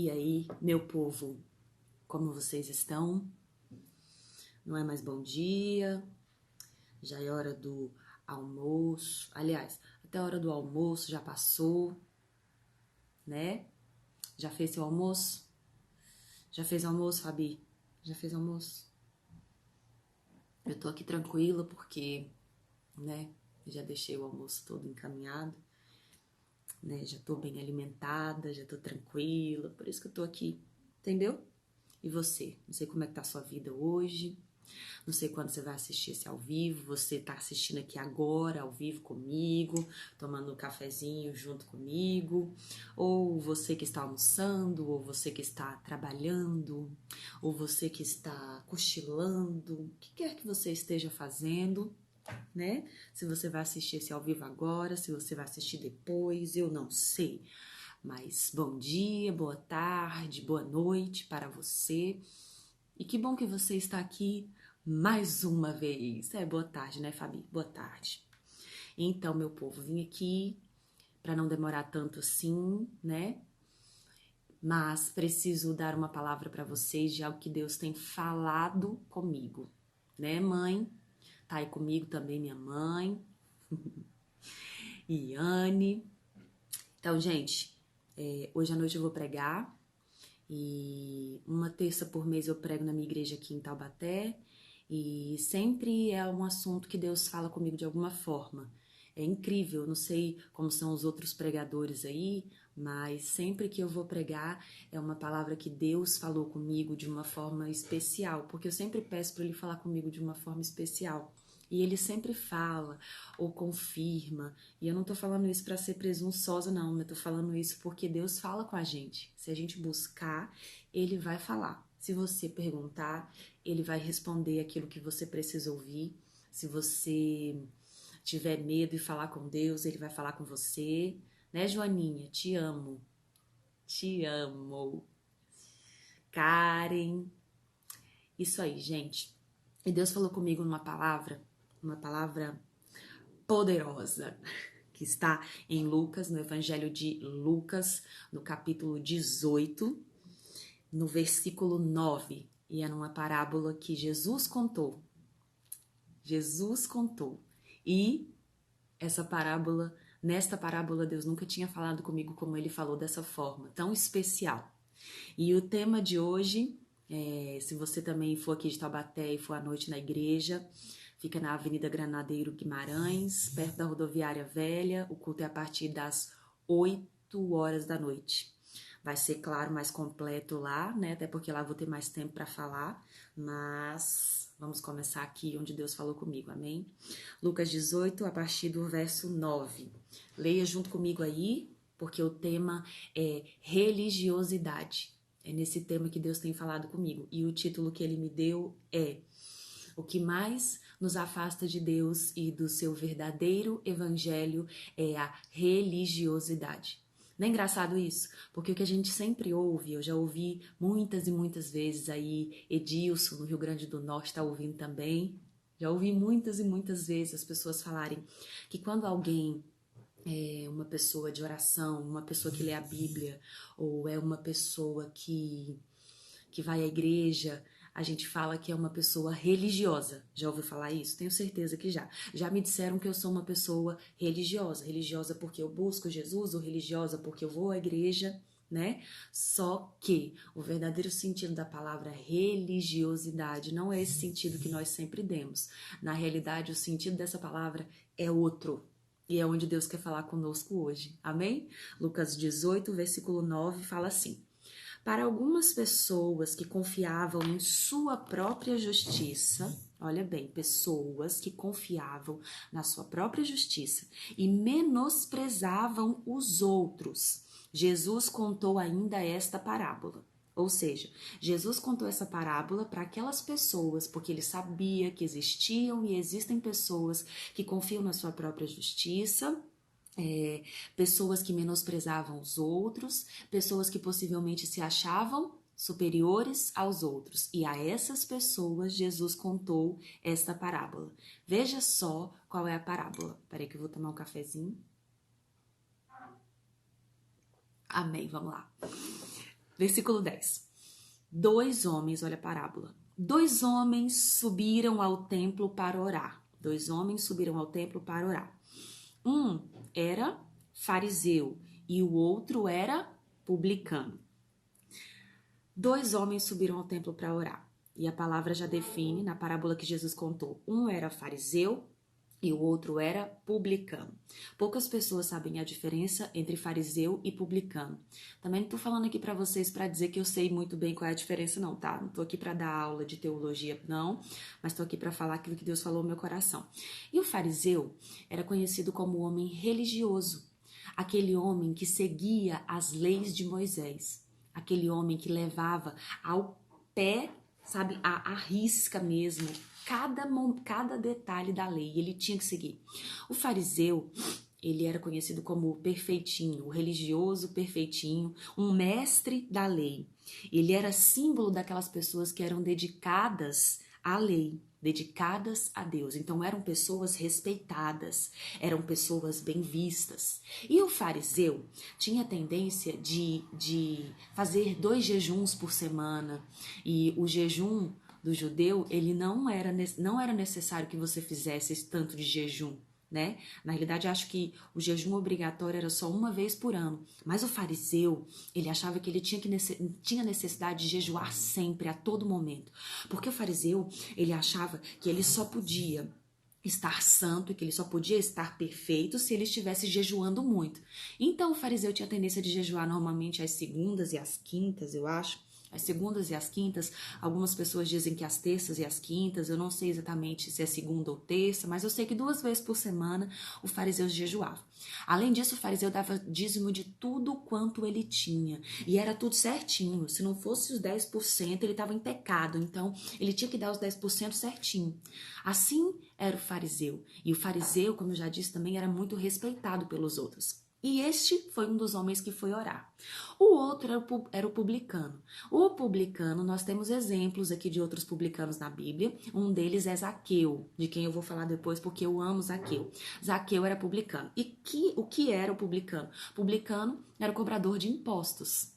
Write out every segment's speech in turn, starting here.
E aí, meu povo, como vocês estão? Não é mais bom dia, já é hora do almoço. Aliás, até a hora do almoço já passou, né? Já fez seu almoço? Já fez almoço, Fabi? Já fez almoço? Eu tô aqui tranquila porque, né, já deixei o almoço todo encaminhado, né? Já tô bem alimentada, já tô tranquila, por isso que eu tô aqui, entendeu? E você? Não sei como é que tá a sua vida hoje, não sei quando você vai assistir esse ao vivo, você tá assistindo aqui agora, ao vivo comigo, tomando um cafezinho junto comigo, ou você que está almoçando, ou você que está trabalhando, ou você que está cochilando, o que quer que você esteja fazendo, né? Se você vai assistir esse ao vivo agora, se você vai assistir depois, eu não sei. Mas bom dia, boa tarde, boa noite para você. E que bom que você está aqui mais uma vez. Boa tarde, né, Fabi? Boa tarde. Então, meu povo, vim aqui para não demorar tanto assim, né? Mas preciso dar uma palavra para vocês de algo que Deus tem falado comigo, né, mãe? Tá aí comigo também minha mãe, Iane. Então, gente, hoje à noite eu vou pregar. E uma terça por mês eu prego na minha igreja aqui em Taubaté. E sempre é um assunto que Deus fala comigo de alguma forma. É incrível, não sei como são os outros pregadores aí, mas sempre que eu vou pregar é uma palavra que Deus falou comigo de uma forma especial, porque eu sempre peço para Ele falar comigo de uma forma especial. E Ele sempre fala ou confirma. E eu não tô falando isso para ser presunçosa, não. Eu tô falando isso porque Deus fala com a gente. Se a gente buscar, Ele vai falar. Se você perguntar, Ele vai responder aquilo que você precisa ouvir. Se você tiver medo e falar com Deus, Ele vai falar com você. Né, Joaninha? Te amo. Te amo. Karen. Isso aí, gente. E Deus falou comigo uma palavra poderosa, que está em Lucas, no Evangelho de Lucas, no capítulo 18, no versículo 9. E é numa parábola que Jesus contou. Jesus contou. E nesta parábola, Deus nunca tinha falado comigo como Ele falou dessa forma, tão especial. E o tema de hoje, se você também for aqui de Taubaté e for à noite na igreja, fica na Avenida Granadeiro Guimarães, perto da Rodoviária Velha. O culto é a partir das 8 horas da noite. Vai ser, claro, mais completo lá, né? Até porque lá eu vou ter mais tempo para falar. Mas vamos começar aqui onde Deus falou comigo, amém? Lucas 18, a partir do verso 9. Leia junto comigo aí, porque o tema é religiosidade. É nesse tema que Deus tem falado comigo. E o título que Ele me deu é O que mais nos afasta de Deus e do seu verdadeiro evangelho é a religiosidade. Não é engraçado isso? Porque o que a gente sempre ouve, eu já ouvi muitas e muitas vezes aí, Edilson, no Rio Grande do Norte, está ouvindo também. Já ouvi muitas e muitas vezes as pessoas falarem que quando alguém é uma pessoa de oração, uma pessoa que lê a Bíblia, ou é uma pessoa que vai à igreja, a gente fala que é uma pessoa religiosa. Já ouviu falar isso? Tenho certeza que já. Já me disseram que eu sou uma pessoa religiosa. Religiosa porque eu busco Jesus, ou religiosa porque eu vou à igreja, né? Só que o verdadeiro sentido da palavra religiosidade não é esse sentido que nós sempre demos. Na realidade, o sentido dessa palavra é outro. E é onde Deus quer falar conosco hoje. Amém? Lucas 18, versículo 9, fala assim: Para algumas pessoas que confiavam em sua própria justiça, olha bem, pessoas que confiavam na sua própria justiça e menosprezavam os outros, Jesus contou ainda esta parábola. Ou seja, Jesus contou essa parábola para aquelas pessoas, porque ele sabia que existiam e existem pessoas que confiam na sua própria justiça, pessoas que menosprezavam os outros, pessoas que possivelmente se achavam superiores aos outros. E a essas pessoas Jesus contou esta parábola. Veja só qual é a parábola. Peraí que eu vou tomar um cafezinho. Amém, vamos lá. Versículo 10. Dois homens, olha a parábola. Dois homens subiram ao templo para orar. Dois homens subiram ao templo para orar. Um era fariseu e o outro era publicano. Dois homens subiram ao templo para orar. E a palavra já define, na parábola que Jesus contou, um era fariseu e o outro era publicano. Poucas pessoas sabem a diferença entre fariseu e publicano. Também não tô falando aqui para vocês para dizer que eu sei muito bem qual é a diferença não, tá? Não tô aqui para dar aula de teologia, não, mas tô aqui para falar aquilo que Deus falou no meu coração. E o fariseu era conhecido como o homem religioso, aquele homem que seguia as leis de Moisés, aquele homem que levava ao pé, sabe, a risca mesmo, cada detalhe da lei, ele tinha que seguir. O fariseu, ele era conhecido como o perfeitinho, o religioso perfeitinho, um mestre da lei. Ele era símbolo daquelas pessoas que eram dedicadas à lei, dedicadas a Deus. Então eram pessoas respeitadas, eram pessoas bem vistas. E o fariseu tinha a tendência de fazer 2 jejuns por semana. E o jejum do judeu, ele não era necessário que você fizesse esse tanto de jejum, né? Na realidade, acho que o jejum obrigatório era só uma vez por ano. Mas o fariseu, ele achava que ele tinha necessidade de jejuar sempre, a todo momento. Porque o fariseu, ele achava que ele só podia estar santo e que ele só podia estar perfeito se ele estivesse jejuando muito. Então, o fariseu tinha a tendência de jejuar normalmente às segundas e às quintas, eu acho. As segundas e as quintas, algumas pessoas dizem que as terças e as quintas, eu não sei exatamente se é segunda ou terça, mas eu sei que 2 vezes por semana o fariseu jejuava. Além disso, o fariseu dava dízimo de tudo quanto ele tinha, e era tudo certinho. Se não fosse os 10%, ele estava em pecado, então ele tinha que dar os 10% certinho. Assim era o fariseu, e o fariseu, como eu já disse, também era muito respeitado pelos outros. E este foi um dos homens que foi orar. O outro era o publicano. O publicano, nós temos exemplos aqui de outros publicanos na Bíblia. Um deles é Zaqueu, de quem eu vou falar depois porque eu amo Zaqueu. Zaqueu era publicano. E o que era o publicano? Publicano era o cobrador de impostos.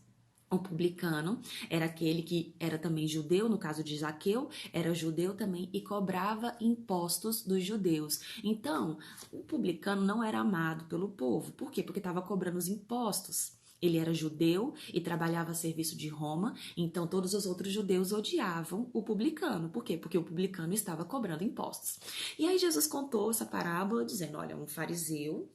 O publicano era aquele que era também judeu, no caso de Zaqueu, era judeu também e cobrava impostos dos judeus. Então, o publicano não era amado pelo povo. Por quê? Porque estava cobrando os impostos. Ele era judeu e trabalhava a serviço de Roma, então todos os outros judeus odiavam o publicano. Por quê? Porque o publicano estava cobrando impostos. E aí Jesus contou essa parábola dizendo, olha, um fariseu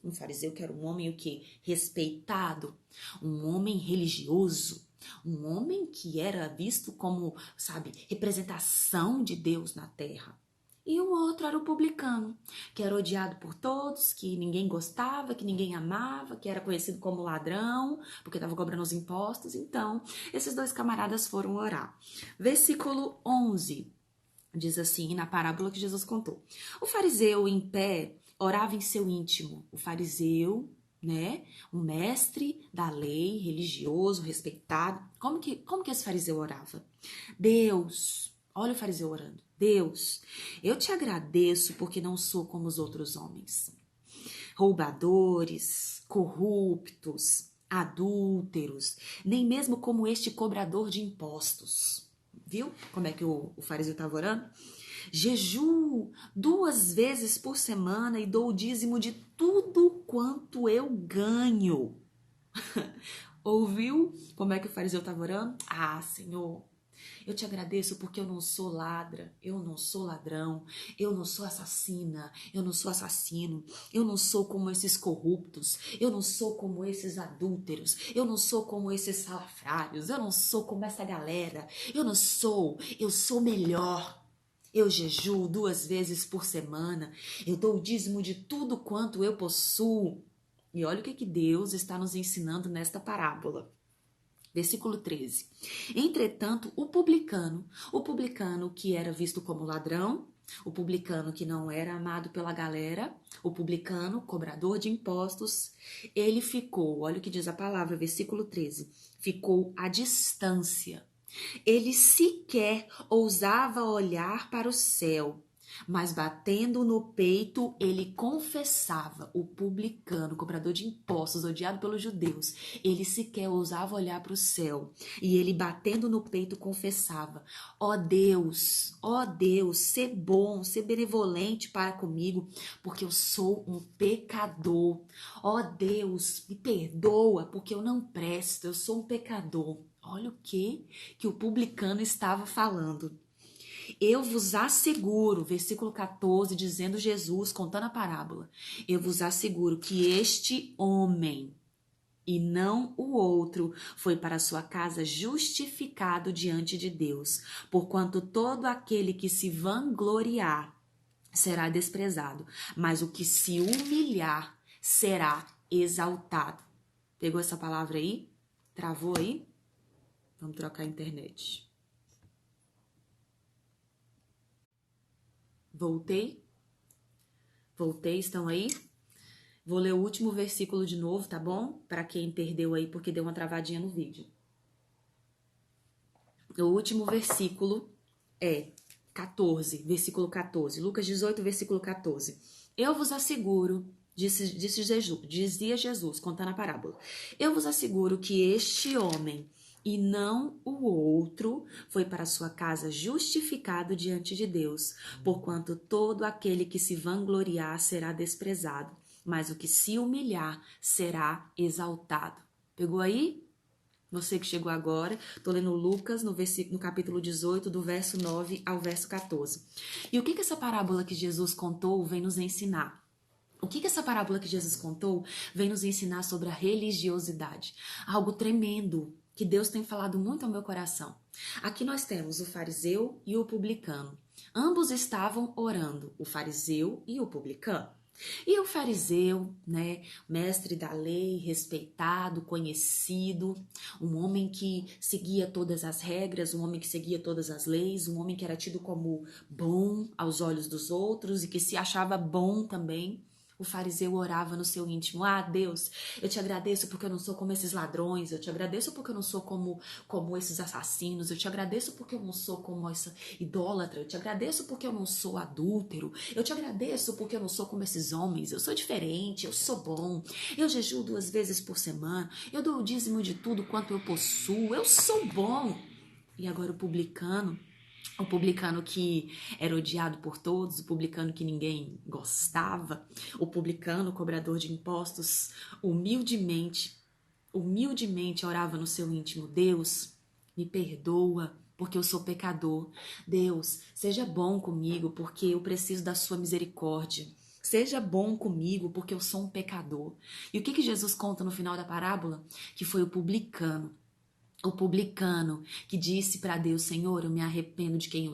que era um homem o quê? Respeitado, um homem religioso, um homem que era visto como, sabe, representação de Deus na terra. E o outro era o publicano, que era odiado por todos, que ninguém gostava, que ninguém amava, que era conhecido como ladrão, porque estava cobrando os impostos. Então, esses 2 camaradas foram orar. Versículo 11 diz assim, na parábola que Jesus contou. O fariseu em pé orava em seu íntimo. O fariseu, né, um mestre da lei, religioso, respeitado. Como que esse fariseu orava? Deus, olha o fariseu orando. Deus, eu te agradeço porque não sou como os outros homens. Roubadores, corruptos, adúlteros, nem mesmo como este cobrador de impostos. Viu como é que o fariseu estava orando? Jejuo 2 vezes por semana e dou o dízimo de tudo quanto eu ganho. Ouviu como é que o fariseu estava orando? Ah, Senhor, eu te agradeço porque eu não sou ladra, eu não sou ladrão, eu não sou assassina, eu não sou assassino, eu não sou como esses corruptos, eu não sou como esses adúlteros, eu não sou como esses salafrários, eu não sou como essa galera, eu sou melhor. Eu jejuo 2 vezes por semana, eu dou o dízimo de tudo quanto eu possuo. E olha o que Deus está nos ensinando nesta parábola. Versículo 13. Entretanto, o publicano que era visto como ladrão, o publicano que não era amado pela galera, o publicano, cobrador de impostos, ele ficou, olha o que diz a palavra, versículo 13, ficou à distância. Ele sequer ousava olhar para o céu, Mas batendo no peito, ele confessava. O publicano, cobrador de impostos, odiado pelos judeus, ele sequer ousava olhar para o céu. E ele batendo no peito confessava: ó Deus, ser bom, ser benevolente para comigo, porque eu sou um pecador. Ó Deus, me perdoa, porque eu não presto, eu sou um pecador. Olha o que o publicano estava falando. Eu vos asseguro, versículo 14, dizendo Jesus, contando a parábola, eu vos asseguro que este homem e não o outro foi para sua casa justificado diante de Deus, porquanto todo aquele que se vangloriar será desprezado, mas o que se humilhar será exaltado. Pegou essa palavra aí? Travou aí? Vamos trocar a internet. Voltei? Voltei, estão aí? Vou ler o último versículo de novo, tá bom? Para quem perdeu aí, porque deu uma travadinha no vídeo. O último versículo é 14, versículo 14. Lucas 18, versículo 14. Eu vos asseguro, dizia Jesus, contando a parábola. Eu vos asseguro que este homem e não o outro foi para sua casa justificado diante de Deus, porquanto todo aquele que se vangloriar será desprezado, mas o que se humilhar será exaltado. Pegou aí? Você que chegou agora, tô lendo Lucas no capítulo 18, do verso 9 ao verso 14. E o que essa parábola que Jesus contou vem nos ensinar? O que essa parábola que Jesus contou vem nos ensinar sobre a religiosidade? Algo tremendo que Deus tem falado muito ao meu coração. Aqui nós temos o fariseu e o publicano. Ambos estavam orando, o fariseu e o publicano. E o fariseu, né, mestre da lei, respeitado, conhecido, um homem que seguia todas as regras, um homem que seguia todas as leis, um homem que era tido como bom aos olhos dos outros e que se achava bom também. O fariseu orava no seu íntimo: ah, Deus, eu te agradeço porque eu não sou como esses ladrões, eu te agradeço porque eu não sou como esses assassinos, eu te agradeço porque eu não sou como essa idólatra, eu te agradeço porque eu não sou adúltero, eu te agradeço porque eu não sou como esses homens, eu sou diferente, eu sou bom, eu jejuo 2 vezes por semana, eu dou o dízimo de tudo quanto eu possuo, eu sou bom. E agora o publicano que era odiado por todos, o publicano que ninguém gostava, o publicano, cobrador de impostos, humildemente orava no seu íntimo: Deus, me perdoa, porque eu sou pecador. Deus, seja bom comigo, porque eu preciso da sua misericórdia. Seja bom comigo, porque eu sou um pecador. E o que Jesus conta no final da parábola? Que foi o publicano que disse para Deus: Senhor, eu me arrependo de quem eu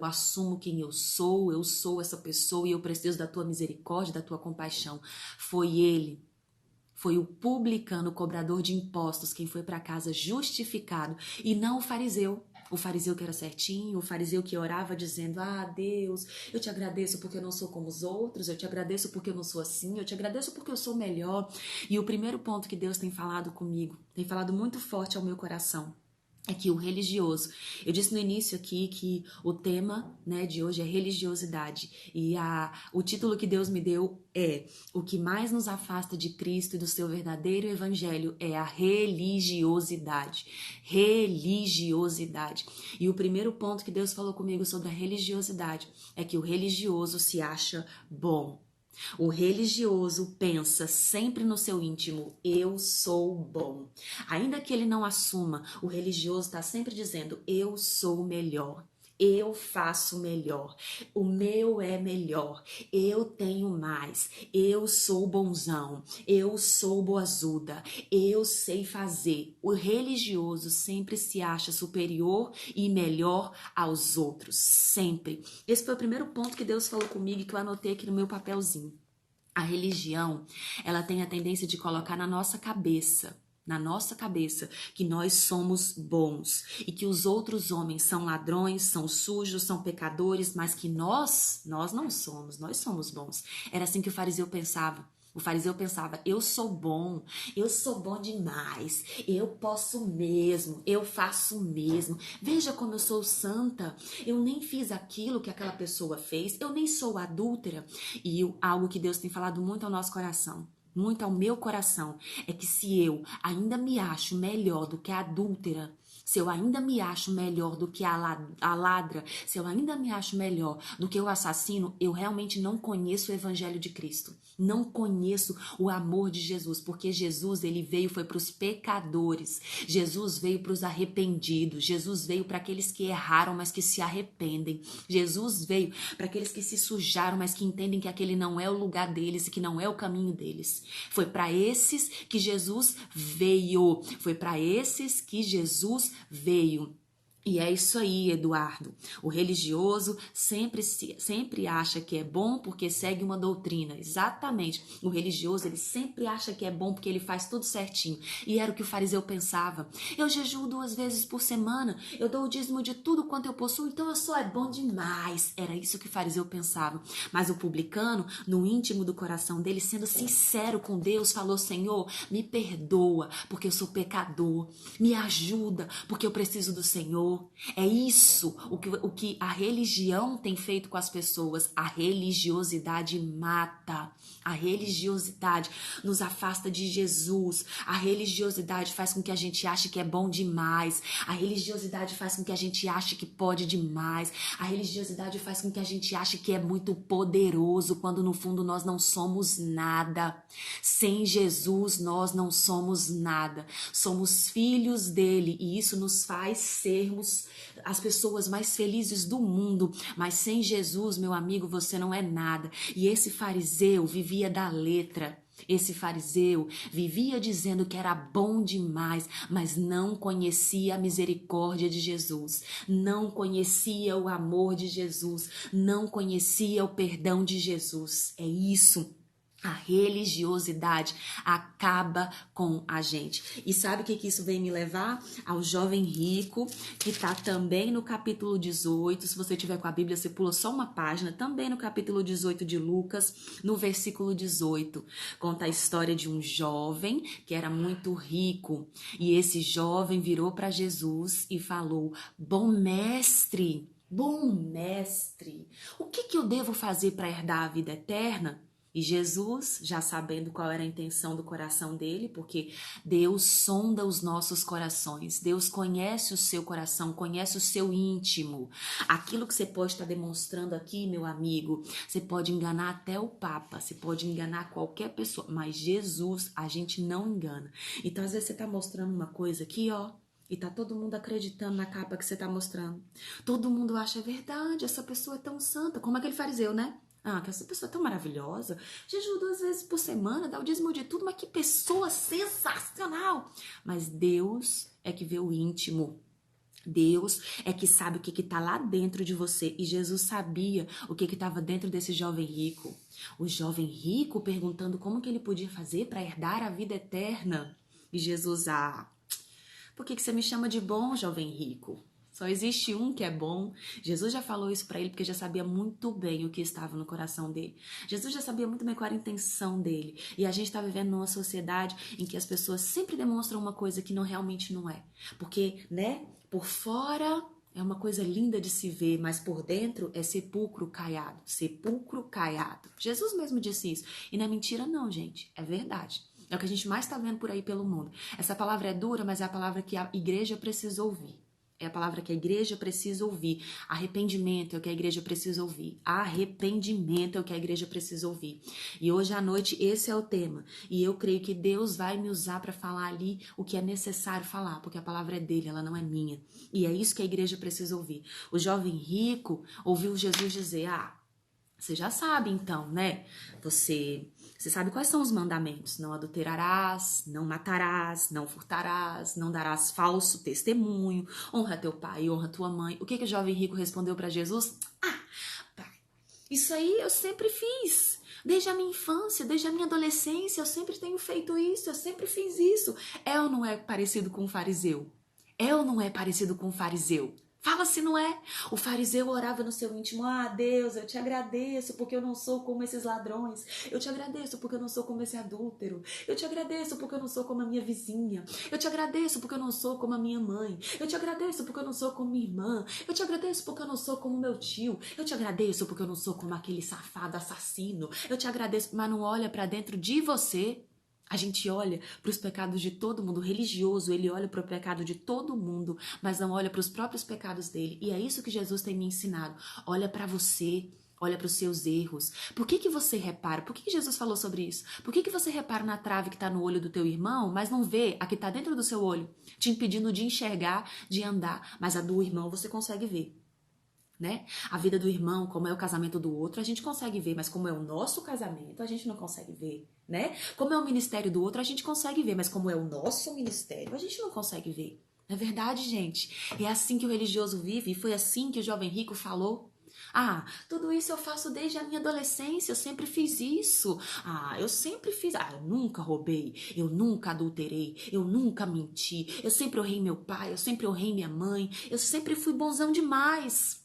assumo quem eu sou essa pessoa e eu preciso da tua misericórdia, da tua compaixão. Foi o publicano, o cobrador de impostos, quem foi para casa justificado, e não o fariseu. O fariseu que era certinho, o fariseu que orava dizendo: ah, Deus, eu te agradeço porque eu não sou como os outros, eu te agradeço porque eu não sou assim, eu te agradeço porque eu sou melhor. E o primeiro ponto que Deus tem falado comigo, tem falado muito forte ao meu coração, é que o religioso, eu disse no início aqui que o tema, né, de hoje é religiosidade, e o título que Deus me deu é: o que mais nos afasta de Cristo e do seu verdadeiro evangelho é a religiosidade. Religiosidade. E o primeiro ponto que Deus falou comigo sobre a religiosidade é que o religioso se acha bom. O religioso pensa sempre no seu íntimo: eu sou bom. Ainda que ele não assuma, o religioso está sempre dizendo: eu sou melhor. Eu faço melhor, o meu é melhor, eu tenho mais, eu sou bonzão, eu sou boazuda, eu sei fazer. O religioso sempre se acha superior e melhor aos outros, sempre. Esse foi o primeiro ponto que Deus falou comigo e que eu anotei aqui no meu papelzinho. A religião, ela tem a tendência de colocar na nossa cabeça, que nós somos bons e que os outros homens são ladrões, são sujos, são pecadores, mas que nós não somos, nós somos bons. Era assim que o fariseu pensava. O fariseu pensava, eu sou bom demais, eu posso mesmo, eu faço mesmo. Veja como eu sou santa, eu nem fiz aquilo que aquela pessoa fez, eu nem sou adúltera. E algo que Deus tem falado muito ao nosso coração, muito ao meu coração, é que se eu ainda me acho melhor do que a adúltera, se eu ainda me acho melhor do que a ladra, se eu ainda me acho melhor do que o assassino, eu realmente não conheço o evangelho de Cristo. Não conheço o amor de Jesus, porque Jesus, ele veio foi para os pecadores. Jesus veio para os arrependidos. Jesus veio para aqueles que erraram, mas que se arrependem. Jesus veio para aqueles que se sujaram, mas que entendem que aquele não é o lugar deles e que não é o caminho deles. Foi para esses que Jesus veio. Foi para esses que Jesus veio. E é isso aí, Eduardo. O religioso sempre acha que é bom porque segue uma doutrina. Exatamente. O religioso, ele sempre acha que é bom porque ele faz tudo certinho. E era o que o fariseu pensava. Eu jejuo 2 vezes por semana, eu dou o dízimo de tudo quanto eu possuo, então eu sou bom demais. Era isso que o fariseu pensava. Mas o publicano, no íntimo do coração dele, sendo sincero com Deus, falou, Senhor, me perdoa porque eu sou pecador. Me ajuda porque eu preciso do Senhor. É isso o que a religião tem feito com as pessoas. A religiosidade mata. A religiosidade nos afasta de Jesus. A religiosidade faz com que a gente ache que é bom demais. A religiosidade faz com que a gente ache que pode demais. A religiosidade faz com que a gente ache que é muito poderoso, quando no fundo nós não somos nada. Sem Jesus nós não somos nada. Somos filhos dele e isso nos faz sermos as pessoas mais felizes do mundo, mas sem Jesus, meu amigo, você não é nada. E esse fariseu vivia da letra. Esse fariseu vivia dizendo que era bom demais, mas não conhecia a misericórdia de Jesus, não conhecia o amor de Jesus, não conhecia o perdão de Jesus. É isso. A religiosidade acaba com a gente. E sabe o que isso vem me levar? Ao jovem rico, que está também no capítulo 18. Se você tiver com a Bíblia, você pula só uma página. Também no capítulo 18 de Lucas, no versículo 18. Conta a história de um jovem que era muito rico. E esse jovem virou para Jesus e falou, bom mestre, o que eu devo fazer para herdar a vida eterna? E Jesus, já sabendo qual era a intenção do coração dele, porque Deus sonda os nossos corações, Deus conhece o seu coração, conhece o seu íntimo. Aquilo que você pode estar demonstrando aqui, meu amigo, você pode enganar até o Papa, você pode enganar qualquer pessoa, mas Jesus a gente não engana. Então, às vezes você está mostrando uma coisa aqui, ó, e tá todo mundo acreditando na capa que você tá mostrando. Todo mundo acha verdade, essa pessoa é tão santa, como aquele fariseu, né? Ah, que essa pessoa é tão maravilhosa, jejua 2 vezes por semana, dá o dízimo de tudo, mas que pessoa sensacional! Mas Deus é que vê o íntimo. Deus é que sabe o que está lá dentro de você. E Jesus sabia o que estava dentro desse jovem rico. O jovem rico perguntando como que ele podia fazer para herdar a vida eterna. E Jesus, por que você me chama de bom, jovem rico? Só existe um que é bom. Jesus já falou isso para ele porque já sabia muito bem o que estava no coração dele. Jesus já sabia muito bem qual era a intenção dele. E a gente está vivendo numa sociedade em que as pessoas sempre demonstram uma coisa que realmente não é. Porque, né, por fora é uma coisa linda de se ver, mas por dentro é sepulcro caiado. Sepulcro caiado. Jesus mesmo disse isso. E não é mentira não, gente. É verdade. É o que a gente mais está vendo por aí pelo mundo. Essa palavra é dura, mas é a palavra que a igreja precisa ouvir. É a palavra que a igreja precisa ouvir. Arrependimento é o que a igreja precisa ouvir. Arrependimento é o que a igreja precisa ouvir. E hoje à noite esse é o tema. E eu creio que Deus vai me usar para falar ali o que é necessário falar, porque a palavra é dele, ela não é minha. E é isso que a igreja precisa ouvir. O jovem rico ouviu Jesus dizer, você já sabe então, né? Você sabe quais são os mandamentos. Não adulterarás, não matarás, não furtarás, não darás falso testemunho, honra teu pai, honra tua mãe. O que o jovem rico respondeu para Jesus? Pai, isso aí eu sempre fiz. Desde a minha infância, desde a minha adolescência, eu sempre tenho feito isso, eu sempre fiz isso. É ou não é parecido com o fariseu? É ou não é parecido com o fariseu? Fala se não é. O fariseu orava no seu íntimo: ah, Deus, eu te agradeço porque eu não sou como esses ladrões. Eu te agradeço porque eu não sou como esse adúltero. Eu te agradeço porque eu não sou como a minha vizinha. Eu te agradeço porque eu não sou como a minha mãe. Eu te agradeço porque eu não sou como minha irmã. Eu te agradeço porque eu não sou como meu tio. Eu te agradeço porque eu não sou como aquele safado assassino. Eu te agradeço, mas não olha para dentro de você. A gente olha para os pecados de todo mundo. O religioso, ele olha para o pecado de todo mundo, mas não olha para os próprios pecados dele. E é isso que Jesus tem me ensinado. Olha para você, olha para os seus erros. Por que você repara? Por que Jesus falou sobre isso? Por que você repara na trave que está no olho do teu irmão, mas não vê a que está dentro do seu olho, te impedindo de enxergar, de andar, mas a do irmão você consegue ver? Né? A vida do irmão, como é o casamento do outro, a gente consegue ver, mas como é o nosso casamento, a gente não consegue ver, né? Como é o ministério do outro, a gente consegue ver, mas como é o nosso ministério, a gente não consegue ver. Não é verdade, gente? É assim que o religioso vive, e foi assim que o jovem rico falou. Ah, tudo isso eu faço desde a minha adolescência, eu sempre fiz isso. Ah, eu sempre fiz. Ah, eu nunca roubei, eu nunca adulterei, eu nunca menti, eu sempre honrei meu pai, eu sempre honrei minha mãe, eu sempre fui bonzão demais.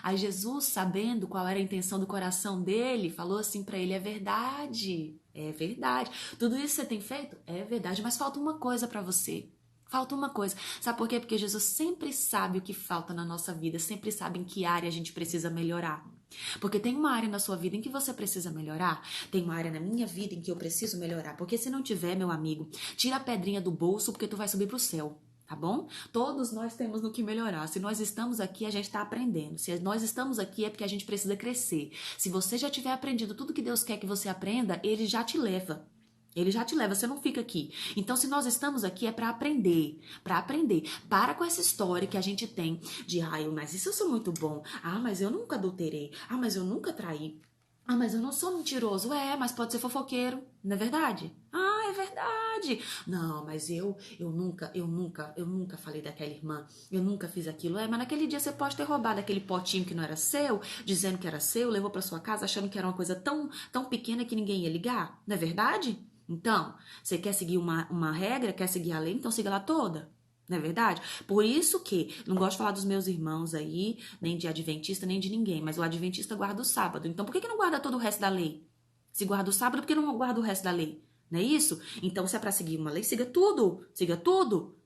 Aí Jesus, sabendo qual era a intenção do coração dele, falou assim para ele: é verdade, é verdade. Tudo isso você tem feito? É verdade, mas falta uma coisa para você. Falta uma coisa. Sabe por quê? Porque Jesus sempre sabe o que falta na nossa vida, sempre sabe em que área a gente precisa melhorar. Porque tem uma área na sua vida em que você precisa melhorar, tem uma área na minha vida em que eu preciso melhorar. Porque se não tiver, meu amigo, tira a pedrinha do bolso porque tu vai subir pro céu. Tá bom? Todos nós temos no que melhorar. Se nós estamos aqui, a gente está aprendendo. Se nós estamos aqui, é porque a gente precisa crescer. Se você já tiver aprendido tudo que Deus quer que você aprenda, Ele já te leva. Ele já te leva, você não fica aqui. Então, se nós estamos aqui, é para aprender. Para aprender. Para com essa história que a gente tem de, mas isso eu sou muito bom. Ah, mas eu nunca adulterei. Ah, mas eu nunca traí. Ah, mas eu não sou mentiroso. É, mas pode ser fofoqueiro. Não é verdade? Ah, é verdade. Não, mas eu nunca falei daquela irmã. Eu nunca fiz aquilo. É, mas naquele dia você pode ter roubado aquele potinho que não era seu, dizendo que era seu, levou para sua casa achando que era uma coisa tão, tão pequena que ninguém ia ligar. Não é verdade? Então, você quer seguir uma regra, quer seguir a lei, então siga lá toda. Não é verdade? Por isso que, não gosto de falar dos meus irmãos aí, nem de adventista, nem de ninguém, mas o adventista guarda o sábado. Então, por que não guarda todo o resto da lei? Se guarda o sábado, por que não guarda o resto da lei? Não é isso? Então, se é para seguir uma lei, siga tudo. Siga tudo.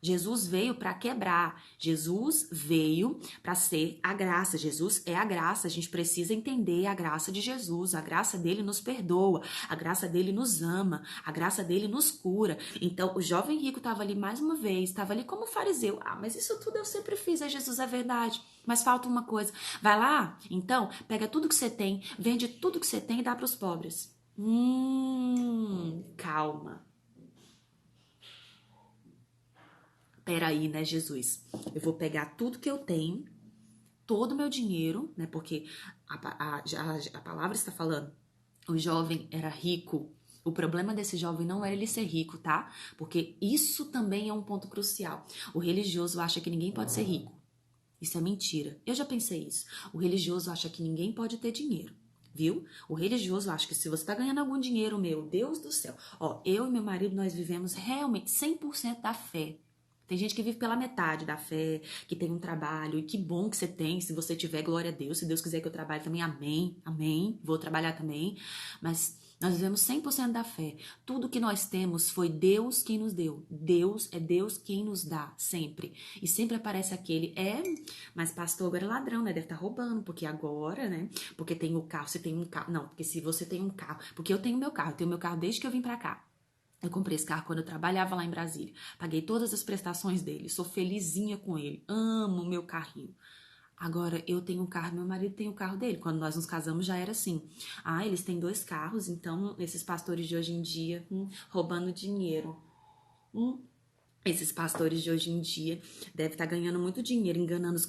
Jesus veio para quebrar. Jesus veio para ser a graça. Jesus é a graça. A gente precisa entender a graça de Jesus. A graça dele nos perdoa. A graça dele nos ama. A graça dele nos cura. Então, o jovem rico estava ali mais uma vez. Estava ali como fariseu. Ah, mas isso tudo eu sempre fiz. Jesus é verdade. Mas falta uma coisa. Vai lá, então, pega tudo que você tem, vende tudo que você tem e dá para os pobres. Calma. Peraí, né, Jesus? Eu vou pegar tudo que eu tenho, todo o meu dinheiro, né? Porque a palavra está falando, o jovem era rico. O problema desse jovem não era ele ser rico, tá? Porque isso também é um ponto crucial. O religioso acha que ninguém pode ser rico. Isso é mentira. Eu já pensei isso. O religioso acha que ninguém pode ter dinheiro. Viu? O religioso acha que se você tá ganhando algum dinheiro, meu Deus do céu. Ó, eu e meu marido, nós vivemos realmente 100% da fé. Tem gente que vive pela metade da fé, que tem um trabalho, e que bom que você tem, se você tiver, glória a Deus. Se Deus quiser que eu trabalhe também, amém, amém. Vou trabalhar também. Mas nós vivemos 100% da fé. Tudo que nós temos foi Deus quem nos deu. É Deus quem nos dá, sempre. E sempre aparece aquele, mas pastor agora é ladrão, né? Deve estar roubando, porque agora, né? Porque tem o carro, você tem um carro. Não, porque se você tem um carro, porque eu tenho meu carro, eu tenho meu carro desde que eu vim pra cá. Eu comprei esse carro quando eu trabalhava lá em Brasília. Paguei todas as prestações dele. Sou felizinha com ele. Amo o meu carrinho. Agora, eu tenho um carro, meu marido tem o carro dele. Quando nós nos casamos, já era assim. Ah, eles têm 2 carros, então esses pastores de hoje em dia, roubando dinheiro. Esses pastores de hoje em dia devem estar ganhando muito dinheiro, enganando os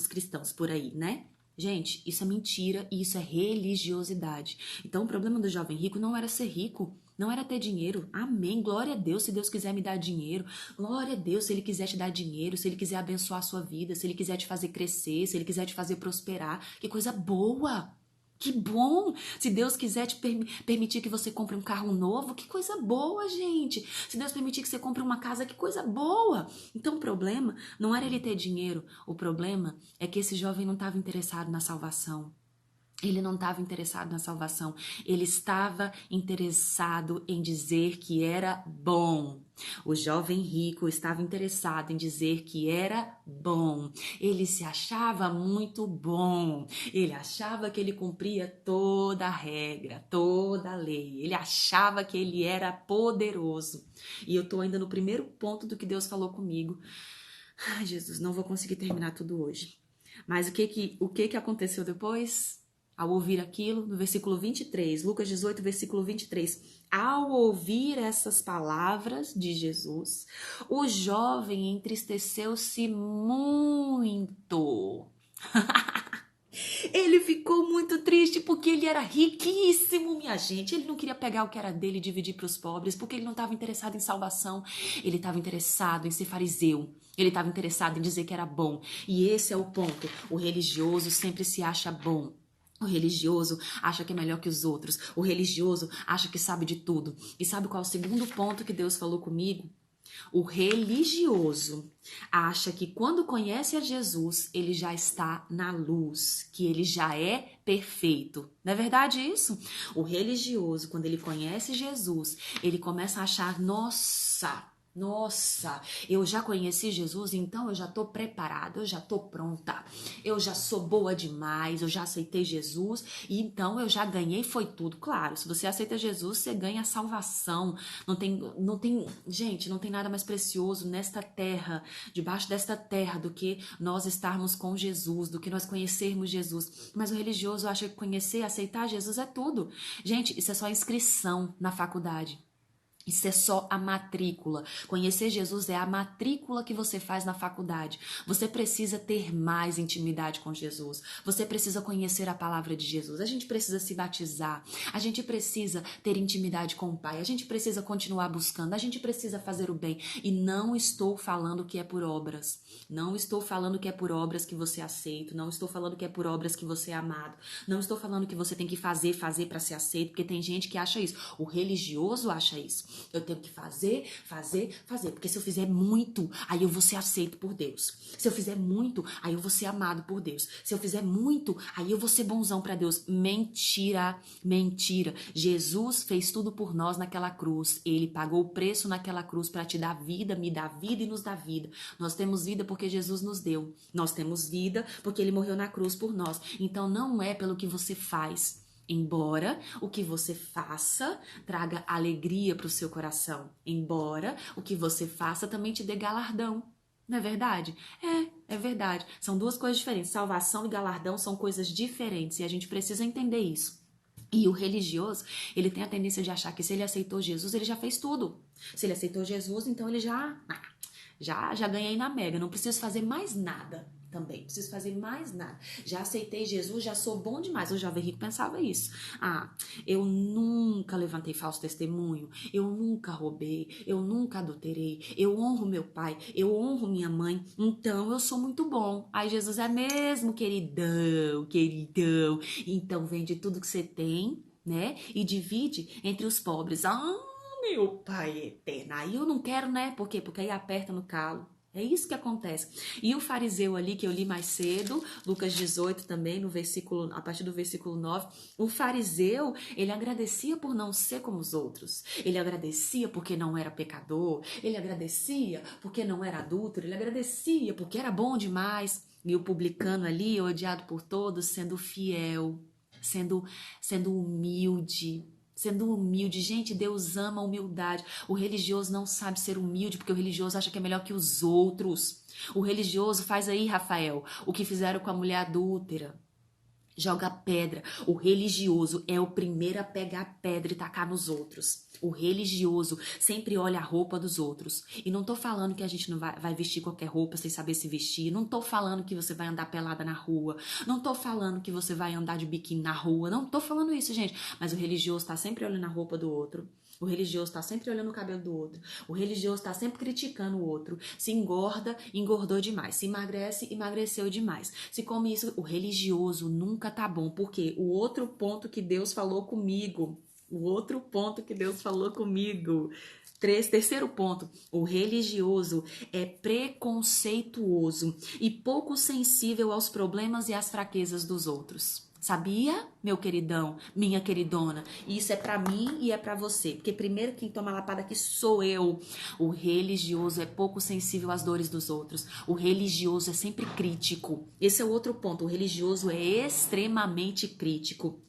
cristãos por aí, né? Gente, isso é mentira e isso é religiosidade. Então, o problema do jovem rico não era ser rico, não era ter dinheiro. Amém. Glória a Deus se Deus quiser me dar dinheiro. Glória a Deus se Ele quiser te dar dinheiro, se Ele quiser abençoar a sua vida, se Ele quiser te fazer crescer, se Ele quiser te fazer prosperar. Que coisa boa! Que bom! Se Deus quiser te permitir que você compre um carro novo, que coisa boa, gente! Se Deus permitir que você compre uma casa, que coisa boa! Então o problema não era ele ter dinheiro, o problema é que esse jovem não estava interessado na salvação. Ele não estava interessado na salvação, ele estava interessado em dizer que era bom. O jovem rico estava interessado em dizer que era bom. Ele se achava muito bom. Ele achava que ele cumpria toda a regra, toda a lei. Ele achava que ele era poderoso. E eu estou ainda no primeiro ponto do que Deus falou comigo. Ai, Jesus, não vou conseguir terminar tudo hoje. Mas o que aconteceu depois? Ao ouvir aquilo, no versículo 23, Lucas 18, versículo 23. Ao ouvir essas palavras de Jesus, o jovem entristeceu-se muito. Ele ficou muito triste porque ele era riquíssimo, minha gente. Ele não queria pegar o que era dele e dividir para os pobres, porque ele não estava interessado em salvação. Ele estava interessado em ser fariseu. Ele estava interessado em dizer que era bom. E esse é o ponto. O religioso sempre se acha bom. O religioso acha que é melhor que os outros. O religioso acha que sabe de tudo. E sabe qual é o segundo ponto que Deus falou comigo? O religioso acha que quando conhece a Jesus, ele já está na luz, que ele já é perfeito. Não é verdade isso? O religioso, quando ele conhece Jesus, ele começa a achar, nossa, eu já conheci Jesus, então eu já estou preparada, eu já estou pronta, eu já sou boa demais, eu já aceitei Jesus e então eu já ganhei, foi tudo. Claro, se você aceita Jesus, você ganha a salvação. Gente, não tem nada mais precioso nesta terra, debaixo desta terra, do que nós estarmos com Jesus, do que nós conhecermos Jesus. Mas o religioso acha que conhecer, aceitar Jesus é tudo. Gente, isso é só inscrição na faculdade. Isso é só a matrícula. Conhecer Jesus é a matrícula que você faz na faculdade. Você precisa ter mais intimidade com Jesus. Você precisa conhecer a palavra de Jesus. A gente precisa se batizar. A gente precisa ter intimidade com o Pai. A gente precisa continuar buscando. A gente precisa fazer o bem. E não estou falando que é por obras. Não estou falando que é por obras que você é aceito. Não estou falando que é por obras que você é amado. Não estou falando que você tem que fazer para ser aceito. Porque tem gente que acha isso. O religioso acha isso. Eu tenho que fazer, porque se eu fizer muito, aí eu vou ser aceito por Deus. Se eu fizer muito, aí eu vou ser amado por Deus. Se eu fizer muito, aí eu vou ser bonzão para Deus. Mentira, mentira. Jesus fez tudo por nós naquela cruz. Ele pagou o preço naquela cruz para te dar vida, me dar vida e nos dar vida. Nós temos vida porque Jesus nos deu. Nós temos vida porque ele morreu na cruz por nós. Então não é pelo que você faz. Embora o que você faça traga alegria para o seu coração. Embora o que você faça também te dê galardão. Não é verdade? É verdade. São duas coisas diferentes. Salvação e galardão são coisas diferentes e a gente precisa entender isso. E o religioso, ele tem a tendência de achar que se ele aceitou Jesus, ele já fez tudo. Se ele aceitou Jesus, então ele já ganhei na mega, não preciso fazer mais nada. Também, preciso fazer mais nada. Já aceitei Jesus, já sou bom demais. O jovem rico pensava isso. Eu nunca levantei falso testemunho, eu nunca roubei, eu nunca adulterei, eu honro meu pai, eu honro minha mãe, então eu sou muito bom. Aí Jesus é mesmo, queridão, queridão. Então vende tudo que você tem, né? E divide entre os pobres. Meu pai eterno. Aí eu não quero, né? Por quê? Porque aí aperta no calo. É isso que acontece. E o fariseu ali, que eu li mais cedo, Lucas 18 também, a partir do versículo 9, o fariseu, ele agradecia por não ser como os outros. Ele agradecia porque não era pecador, ele agradecia porque não era adúltero, ele agradecia porque era bom demais. E o publicano ali, odiado por todos, sendo fiel, sendo humilde. Sendo humilde. Gente, Deus ama a humildade. O religioso não sabe ser humilde porque o religioso acha que é melhor que os outros. O religioso faz aí, Rafael, o que fizeram com a mulher adúltera. Joga pedra. O religioso é o primeiro a pegar pedra e tacar nos outros. O religioso sempre olha a roupa dos outros. E não tô falando que a gente não vai vestir qualquer roupa sem saber se vestir. Não tô falando que você vai andar pelada na rua. Não tô falando que você vai andar de biquíni na rua. Não tô falando isso, gente. Mas o religioso tá sempre olhando a roupa do outro. O religioso está sempre olhando o cabelo do outro. O religioso está sempre criticando o outro. Se engorda, engordou demais. Se emagrece, emagreceu demais. Se come isso, o religioso nunca nunca tá bom. Porque o outro ponto que Deus falou comigo, terceiro ponto, o religioso é preconceituoso e pouco sensível aos problemas e às fraquezas dos outros. Sabia, meu queridão, minha queridona? Isso é pra mim e é pra você. Porque primeiro quem toma lapada aqui sou eu. O religioso é pouco sensível às dores dos outros. O religioso é sempre crítico. Esse é o outro ponto. O religioso é extremamente crítico.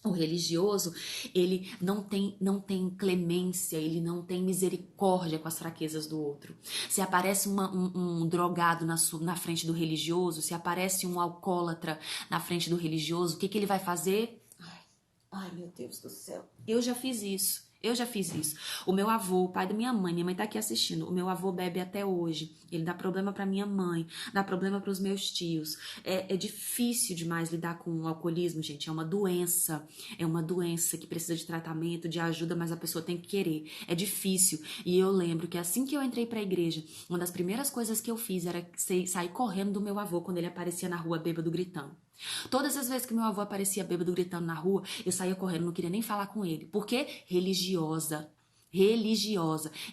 O religioso, ele não tem clemência, ele não tem misericórdia com as fraquezas do outro. Se aparece um drogado na frente do religioso, se aparece um alcoólatra na frente do religioso, o que ele vai fazer? Ai, meu Deus do céu. Eu já fiz isso. O meu avô, o pai da minha mãe tá aqui assistindo. O meu avô bebe até hoje. Ele dá problema pra minha mãe, dá problema pros meus tios. É difícil demais lidar com o alcoolismo, gente. É uma doença. É uma doença que precisa de tratamento, de ajuda, mas a pessoa tem que querer. É difícil. E eu lembro que assim que eu entrei pra igreja, uma das primeiras coisas que eu fiz era sair correndo do meu avô quando ele aparecia na rua bêbado gritando. Todas as vezes que meu avô aparecia bêbado gritando na rua, eu saía correndo, não queria nem falar com ele. Por quê? Religiosa.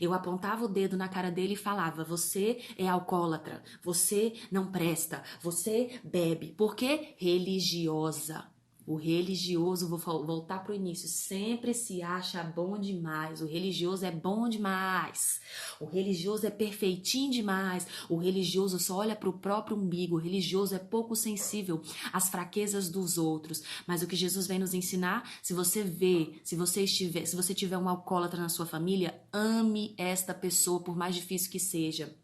Eu apontava o dedo na cara dele e falava: você é alcoólatra, você não presta, você bebe. Por quê? Religiosa. O religioso, vou voltar pro início, sempre se acha bom demais. O religioso é bom demais. O religioso é perfeitinho demais. O religioso só olha pro próprio umbigo. O religioso é pouco sensível às fraquezas dos outros. Mas o que Jesus vem nos ensinar, se você tiver um alcoólatra na sua família, ame esta pessoa, por mais difícil que seja.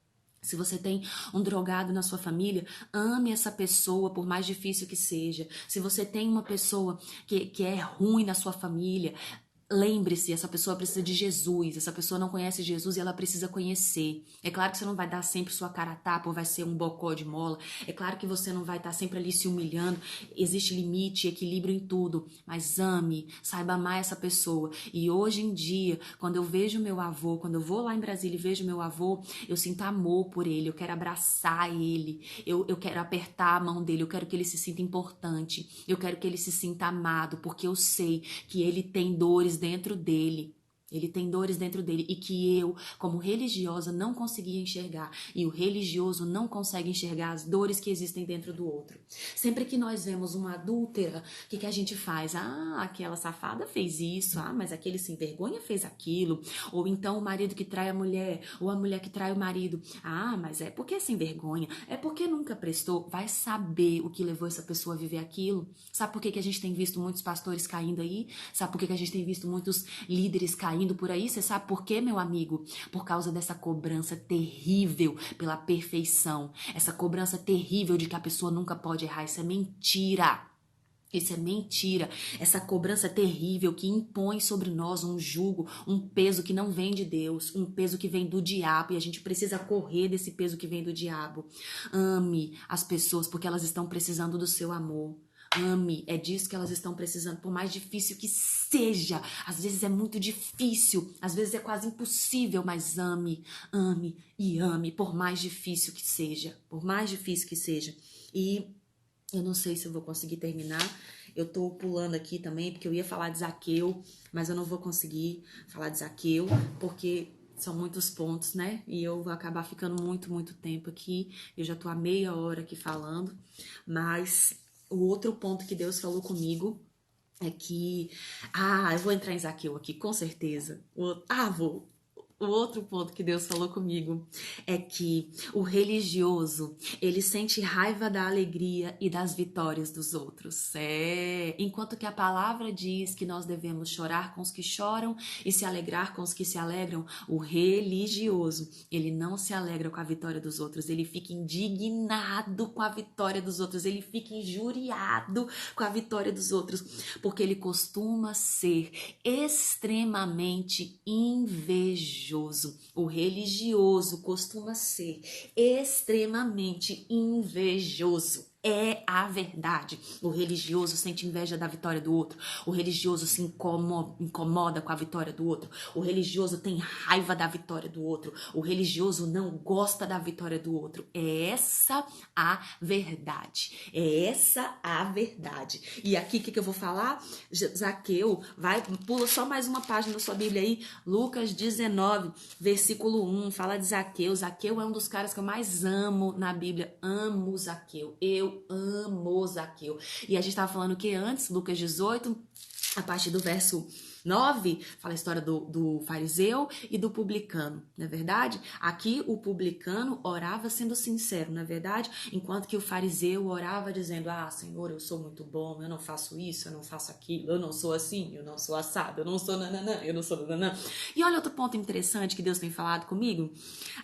Se você tem um drogado na sua família, ame essa pessoa, por mais difícil que seja. Se você tem uma pessoa que é ruim na sua família, lembre-se, essa pessoa precisa de Jesus, essa pessoa não conhece Jesus e ela precisa conhecer. É claro que você não vai dar sempre sua cara a tapa ou vai ser um bocó de mola. É claro que você não vai estar sempre ali se humilhando. Existe limite, equilíbrio em tudo. Mas ame, saiba amar essa pessoa. E hoje em dia, quando eu vejo meu avô, quando eu vou lá em Brasília e vejo meu avô, eu sinto amor por ele, eu quero abraçar ele, eu quero apertar a mão dele, eu quero que ele se sinta importante, eu quero que ele se sinta amado, porque eu sei que ele tem dores dentro dele. Ele tem dores dentro dele e que eu, como religiosa, não conseguia enxergar. E o religioso não consegue enxergar as dores que existem dentro do outro. Sempre que nós vemos uma adúltera, o que a gente faz? Ah, aquela safada fez isso. Ah, mas aquele sem vergonha fez aquilo. Ou então o marido que trai a mulher, ou a mulher que trai o marido. Ah, mas é porque é sem vergonha. É porque nunca prestou. Vai saber o que levou essa pessoa a viver aquilo. Sabe por que a gente tem visto muitos pastores caindo aí? Sabe por que a gente tem visto muitos líderes caindo por aí? Você sabe por quê, meu amigo? Por causa dessa cobrança terrível pela perfeição. Essa cobrança terrível de que a pessoa nunca pode errar. Isso é mentira. Isso é mentira. Essa cobrança terrível que impõe sobre nós um jugo, um peso que não vem de Deus, um peso que vem do diabo, e a gente precisa correr desse peso que vem do diabo. Ame as pessoas porque elas estão precisando do seu amor. Ame, é disso que elas estão precisando, por mais difícil que seja. Às vezes é muito difícil, às vezes é quase impossível, mas ame, ame e ame, por mais difícil que seja, por mais difícil que seja. E eu não sei se eu vou conseguir terminar. Eu tô pulando aqui também, porque eu ia falar de Zaqueu, mas eu não vou conseguir falar de Zaqueu, porque são muitos pontos, né? E eu vou acabar ficando muito tempo aqui. Eu já tô há meia hora aqui falando, mas o outro ponto que Deus falou comigo é que... eu vou entrar em Zaqueu aqui, com certeza. Vou. O outro ponto que Deus falou comigo é que o religioso, ele sente raiva da alegria e das vitórias dos outros. Enquanto que a palavra diz que nós devemos chorar com os que choram e se alegrar com os que se alegram, o religioso, ele não se alegra com a vitória dos outros, ele fica indignado com a vitória dos outros, ele fica injuriado com a vitória dos outros, porque ele costuma ser extremamente invejoso. O religioso costuma ser extremamente invejoso. É a verdade. O religioso sente inveja da vitória do outro. O religioso se incomoda com a vitória do outro. O religioso tem raiva da vitória do outro. O religioso não gosta da vitória do outro. É essa a verdade. É essa a verdade. E aqui, o que eu vou falar? Zaqueu, pula só mais uma página da sua Bíblia aí. Lucas 19, versículo 1. Fala de Zaqueu. Zaqueu é um dos caras que eu mais amo na Bíblia. Amo Zaqueu. Eu amo Zaqueu. E a gente estava falando que antes, Lucas 18, a partir do verso 9, fala a história do fariseu e do publicano, não é verdade? Aqui o publicano orava sendo sincero, não é verdade? Enquanto que o fariseu orava dizendo, Senhor, eu sou muito bom, eu não faço isso, eu não faço aquilo, eu não sou assim, eu não sou assado, eu não sou nananã, eu não sou nananã. E olha outro ponto interessante que Deus tem falado comigo.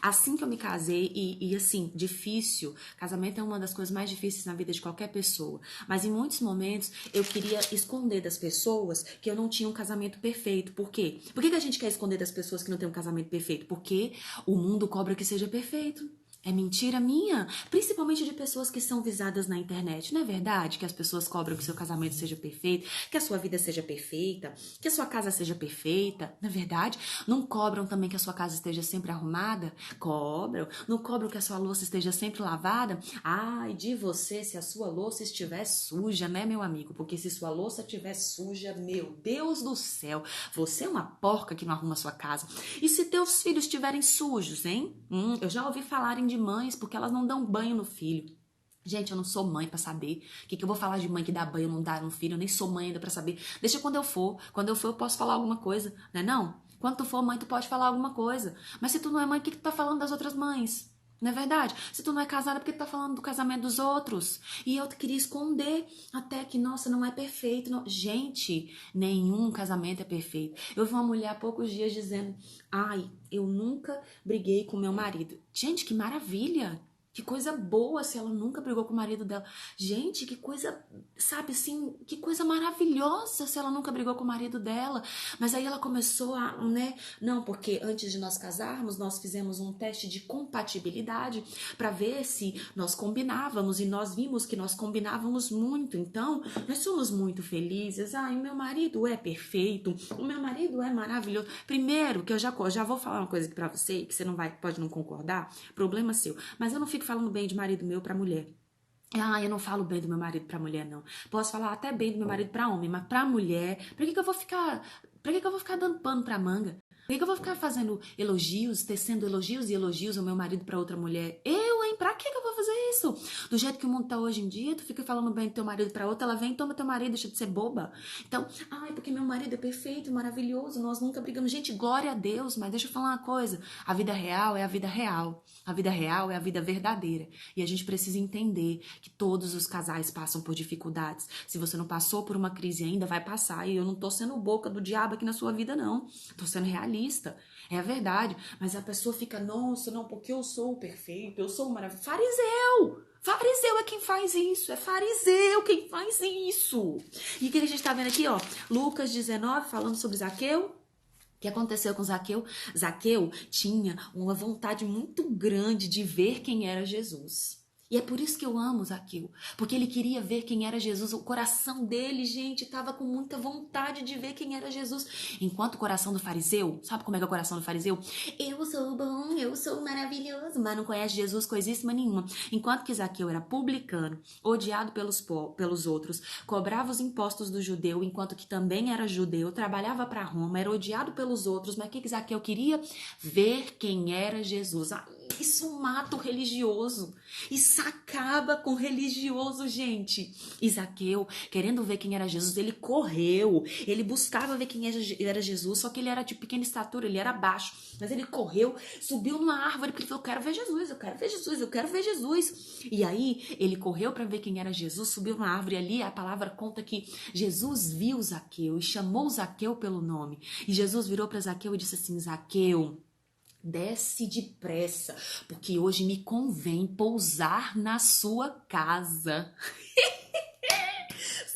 Assim que eu me casei, e assim, difícil, casamento é uma das coisas mais difíceis na vida de qualquer pessoa, mas em muitos momentos eu queria esconder das pessoas que eu não tinha um casamento perfeito. Por quê? Por que a gente quer esconder das pessoas que não tem um casamento perfeito? Porque o mundo cobra que seja perfeito. É mentira minha, principalmente de pessoas que são visadas na internet. Não é verdade que as pessoas cobram que seu casamento seja perfeito, que a sua vida seja perfeita, que a sua casa seja perfeita? Não é verdade? Não cobram também que a sua casa esteja sempre arrumada? Cobram. Não cobram que a sua louça esteja sempre lavada? Ai, de você se a sua louça estiver suja, né, meu amigo? Porque se sua louça estiver suja, meu Deus do céu, você é uma porca que não arruma a sua casa. E se teus filhos estiverem sujos, hein? Eu já ouvi falarem de mães porque elas não dão banho no filho. Gente, eu não sou mãe pra saber. O que eu vou falar de mãe que dá banho ou não dá no filho? Eu nem sou mãe ainda pra saber. Deixa quando eu for. Quando eu for, eu posso falar alguma coisa, né não? Quando tu for mãe, tu pode falar alguma coisa. Mas se tu não é mãe, o que tu tá falando das outras mães? Não é verdade? Se tu não é casada, por que tu tá falando do casamento dos outros? E eu queria esconder até que, nossa, não é perfeito. Não. Gente, nenhum casamento é perfeito. Eu vi uma mulher há poucos dias dizendo, eu nunca briguei com meu marido. Gente, que maravilha! Que coisa boa se ela nunca brigou com o marido dela. Gente, que coisa, sabe assim, que coisa maravilhosa se ela nunca brigou com o marido dela. Mas aí ela começou não, porque antes de nós casarmos, nós fizemos um teste de compatibilidade para ver se nós combinávamos e nós vimos que nós combinávamos muito. Então, nós somos muito felizes. O meu marido é perfeito, o meu marido é maravilhoso. Primeiro, que eu já vou falar uma coisa aqui para você, que você pode não concordar, problema seu, mas eu não fico falando bem de marido meu pra mulher. Eu não falo bem do meu marido pra mulher, não. Posso falar até bem do meu marido pra homem, mas pra mulher, pra que eu vou ficar dando pano pra manga? Por que eu vou ficar fazendo elogios, tecendo elogios e elogios ao meu marido pra outra mulher? Pra que eu vou fazer isso? Do jeito que o mundo tá hoje em dia, tu fica falando bem do teu marido pra outra, ela vem e toma teu marido, deixa de ser boba. Então, porque meu marido é perfeito, maravilhoso, nós nunca brigamos. Gente, glória a Deus, mas deixa eu falar uma coisa. A vida real é a vida real. A vida real é a vida verdadeira. E a gente precisa entender que todos os casais passam por dificuldades. Se você não passou por uma crise ainda, vai passar. E eu não tô sendo boca do diabo aqui na sua vida, não. Tô sendo realista. É a verdade. Mas a pessoa fica, nossa, não, porque eu sou perfeito, eu sou maravilhoso. Fariseu! Fariseu é quem faz isso. É fariseu quem faz isso. E o que a gente tá vendo aqui, ó? Lucas 19, falando sobre Zaqueu. O que aconteceu com Zaqueu? Zaqueu tinha uma vontade muito grande de ver quem era Jesus. E é por isso que eu amo Zaqueu, porque ele queria ver quem era Jesus. O coração dele, gente, estava com muita vontade de ver quem era Jesus. Enquanto o coração do fariseu, sabe como é que é o coração do fariseu? Eu sou bom, eu sou maravilhoso, mas não conhece Jesus coisíssima nenhuma. Enquanto que Zaqueu era publicano, odiado pelos outros, cobrava os impostos do judeu, enquanto que também era judeu, trabalhava para Roma, era odiado pelos outros, mas o que Zaqueu queria? Ver quem era Jesus. Isso mata o religioso. Isso acaba com o religioso, gente. E Zaqueu, querendo ver quem era Jesus, ele correu. Ele buscava ver quem era Jesus, só que ele era de pequena estatura, ele era baixo. Mas ele correu, subiu numa árvore, porque ele falou, eu quero ver Jesus, eu quero ver Jesus, eu quero ver Jesus. E aí, ele correu para ver quem era Jesus, subiu na árvore. Ali a palavra conta que Jesus viu Zaqueu e chamou Zaqueu pelo nome. E Jesus virou para Zaqueu e disse assim, Zaqueu, desce depressa, porque hoje me convém pousar na sua casa.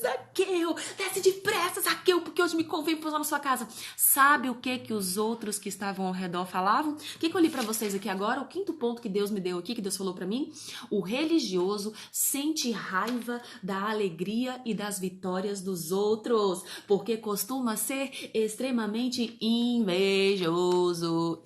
Zaqueu, desce depressa, Zaqueu, porque hoje me convém pousar na sua casa. Sabe o que os outros que estavam ao redor falavam? O que eu li pra vocês aqui agora? O quinto ponto que Deus me deu aqui, que Deus falou pra mim. O religioso sente raiva da alegria e das vitórias dos outros, porque costuma ser extremamente invejoso.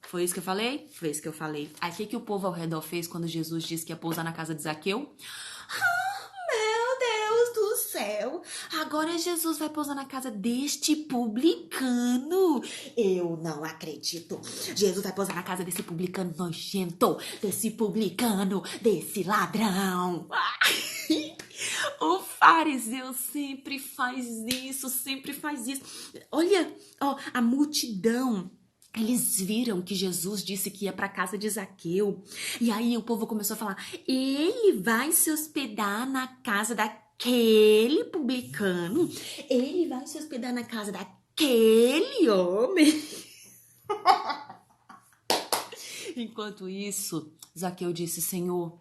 Foi isso que eu falei? Foi isso que eu falei. Aí o que o povo ao redor fez quando Jesus disse que ia pousar na casa de Zaqueu? Meu Deus do céu! Agora Jesus vai pousar na casa deste publicano. Eu não acredito. Jesus vai pousar na casa desse publicano nojento, desse publicano, desse ladrão. O fariseu sempre faz isso, sempre faz isso. Olha, ó, a multidão. Eles viram que Jesus disse que ia para a casa de Zaqueu. E aí o povo começou a falar: ele vai se hospedar na casa daquele publicano. Ele vai se hospedar na casa daquele homem. Enquanto isso, Zaqueu disse: Senhor,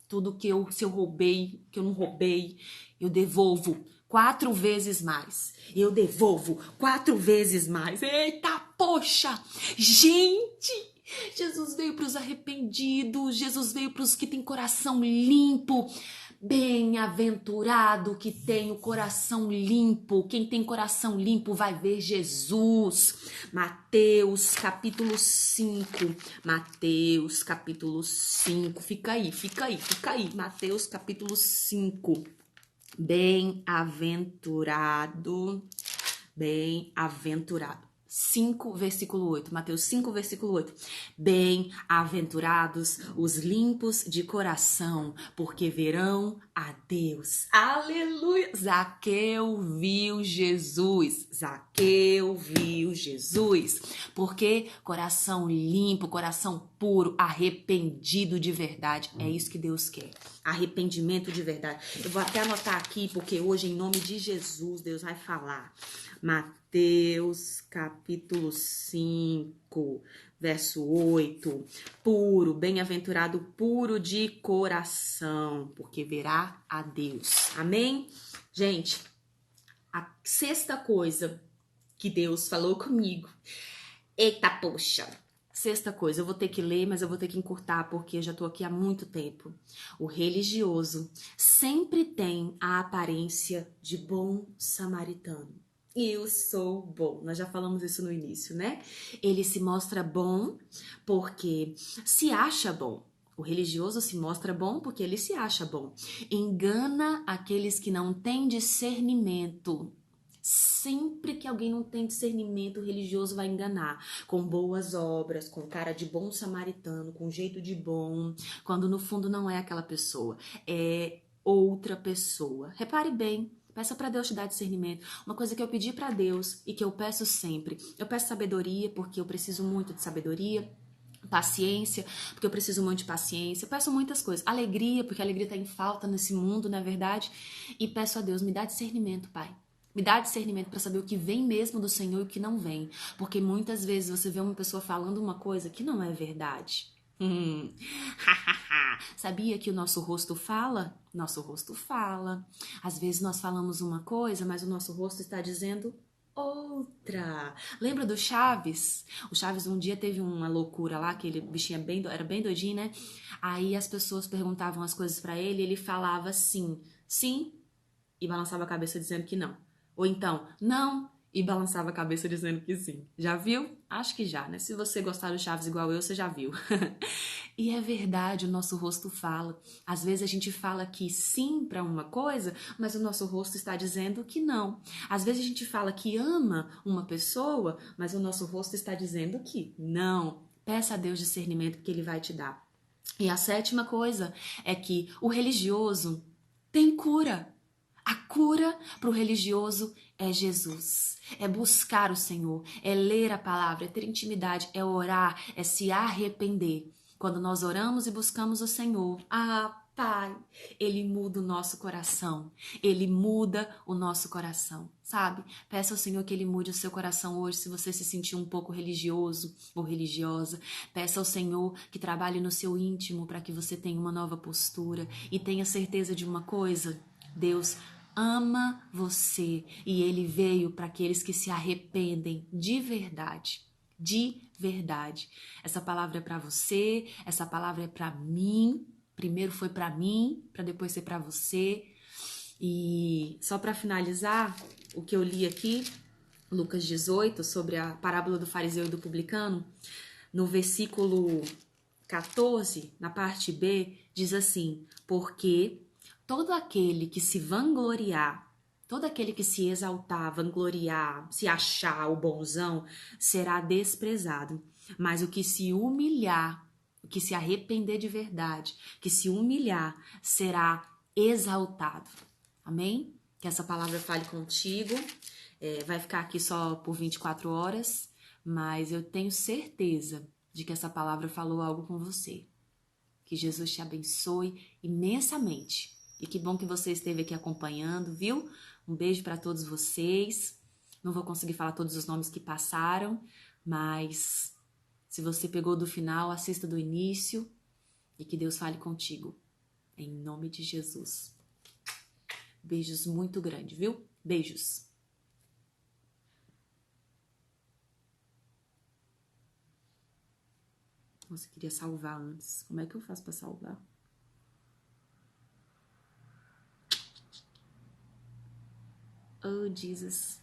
tudo se eu roubei, que eu não roubei, eu devolvo 4 vezes mais. Eu devolvo 4 vezes mais. Eita, poxa! Gente! Jesus veio para os arrependidos, Jesus veio para os que têm coração limpo. Bem-aventurado que tem o coração limpo. Quem tem coração limpo vai ver Jesus. Mateus capítulo 5. Mateus capítulo 5. Fica aí. Mateus capítulo 5. Bem-aventurado. 5, versículo 8. Mateus 5, versículo 8. Bem-aventurados os limpos de coração, porque verão a Deus. Aleluia! Zaqueu viu Jesus. Porque coração limpo, coração puro, arrependido de verdade. É isso que Deus quer. Arrependimento de verdade. Eu vou até anotar aqui, porque hoje, em nome de Jesus, Deus vai falar. Mateus capítulo 5, verso 8. Puro, bem-aventurado, puro de coração, porque verá a Deus. Amém? Gente, a sexta coisa que Deus falou comigo. Eita, poxa! Sexta coisa, eu vou ter que ler, mas eu vou ter que encurtar, porque eu já tô aqui há muito tempo. O religioso sempre tem a aparência de bom samaritano. Eu sou bom. Nós já falamos isso no início, né? Ele se mostra bom porque se acha bom. O religioso se mostra bom porque ele se acha bom. Engana aqueles que não têm discernimento. Sempre que alguém não tem discernimento, o religioso vai enganar. Com boas obras, com cara de bom samaritano, com jeito de bom, quando no fundo não é aquela pessoa. É outra pessoa. Repare bem. Peça para Deus te dar discernimento. Uma coisa que eu pedi para Deus e que eu peço sempre. Eu peço sabedoria porque eu preciso muito de sabedoria. Paciência, porque eu preciso muito de paciência. Eu peço muitas coisas. Alegria, porque a alegria está em falta nesse mundo, não é verdade? E peço a Deus, me dá discernimento, Pai. Me dá discernimento para saber o que vem mesmo do Senhor e o que não vem. Porque muitas vezes você vê uma pessoa falando uma coisa que não é verdade. Sabia que o nosso rosto fala? Nosso rosto fala. Às vezes nós falamos uma coisa, mas o nosso rosto está dizendo outra. Lembra do Chaves? O Chaves um dia teve uma loucura lá, aquele bichinho era bem doidinho, né? Aí as pessoas perguntavam as coisas pra ele e ele falava sim, sim, e balançava a cabeça dizendo que não. Ou então, não, e balançava a cabeça dizendo que sim. Já viu? Acho que já, né? Se você gostar do Chaves igual eu, você já viu. E é verdade, o nosso rosto fala. Às vezes a gente fala que sim para uma coisa, mas o nosso rosto está dizendo que não. Às vezes a gente fala que ama uma pessoa, mas o nosso rosto está dizendo que não. Peça a Deus discernimento que Ele vai te dar. E a sétima coisa é que o religioso tem cura. A cura para o religioso é Jesus, é buscar o Senhor, é ler a palavra, é ter intimidade, é orar, é se arrepender. Quando nós oramos e buscamos o Senhor, Pai, Ele muda o nosso coração, Ele muda o nosso coração, sabe? Peça ao Senhor que Ele mude o seu coração hoje, se você se sentir um pouco religioso ou religiosa. Peça ao Senhor que trabalhe no seu íntimo para que você tenha uma nova postura e tenha certeza de uma coisa. Deus ama você e Ele veio para aqueles que se arrependem de verdade. De verdade. Essa palavra é para você, essa palavra é para mim. Primeiro foi para mim, para depois ser para você. E só para finalizar, o que eu li aqui, Lucas 18, sobre a parábola do fariseu e do publicano, no versículo 14, na parte B, diz assim: porque todo aquele que se vangloriar, todo aquele que se exaltar, vangloriar, se achar o bonzão, será desprezado. Mas o que se humilhar, o que se arrepender de verdade, que se humilhar, será exaltado. Amém? Que essa palavra fale contigo. Vai ficar aqui só por 24 horas, mas eu tenho certeza de que essa palavra falou algo com você. Que Jesus te abençoe imensamente. E que bom que você esteve aqui acompanhando, viu? Um beijo para todos vocês. Não vou conseguir falar todos os nomes que passaram, mas se você pegou do final, assista do início e que Deus fale contigo. Em nome de Jesus. Beijos muito grandes, viu? Beijos. Nossa, eu queria salvar antes. Como é que eu faço para salvar? Oh, Jesus.